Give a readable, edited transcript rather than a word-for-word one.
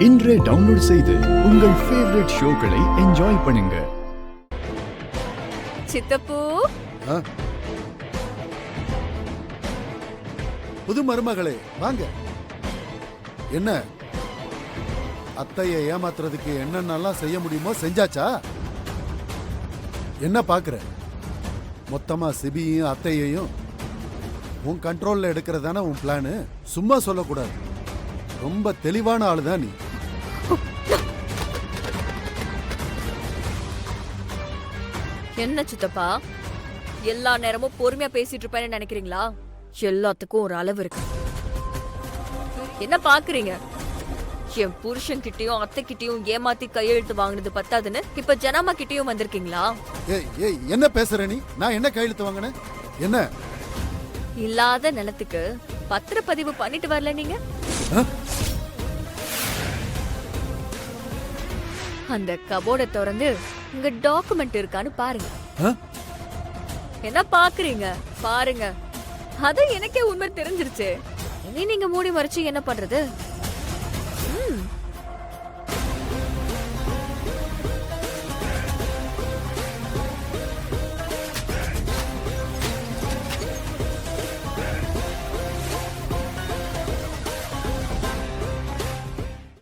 இன்றே டவுன்லோட் செய்து உங்கள் ஃபேவரட் ஷோக்களை என்ஜாய் பண்ணுங்க. சித்தப்பு, புது மருமகளே வாங்க. என்ன அத்தையை ஏமாத்துறதுக்கு என்னென்னலாம் செய்ய முடியுமோ செஞ்சாச்சா? என்ன பாக்குற? மொத்தமா சிபியையும் அத்தையையும் உன் கண்ட்ரோல்ல எடுக்கிறதான உன் பிளானு? சும்மா சொல்லக்கூடாது. ரொம்ப தெளிவான ஆளுதான் நீ. என்ன சித்தப்பா, எல்லா நேரமும் பொறுமையா பேசிட்டு இருப்பேன்னு நினைக்கிறீங்களா? எல்லாத்துக்கும் ஒரு அளவு இருக்கு. என்ன பாக்குறீங்க? என் புருஷன் கிட்டயும் அத்தை கிட்டயும் ஏமாத்தி கையெழுத்து வாங்கினது பத்தாதுன்னு இப்ப ஜனாமா கிட்டயும் வந்திருக்கீங்களா? ஏய் என்ன பேசுற நீ? நான் என்ன கையெழுத்து வாங்கினேன்? என்ன இல்லாத நிலத்துக்கு பத்திரப்பதிவு பண்ணிட்டு வரல நீங்க? அந்த கபோர்டை திறந்து உங்க டாக்குமெண்ட் இருக்கான்னு பாருங்க. என்ன பாக்குறீங்க? பாருங்க, அது எனக்கே உண்மை தெரிஞ்சிருச்சு. இனி நீங்க மூடி மறைச்சு என்ன பண்றது?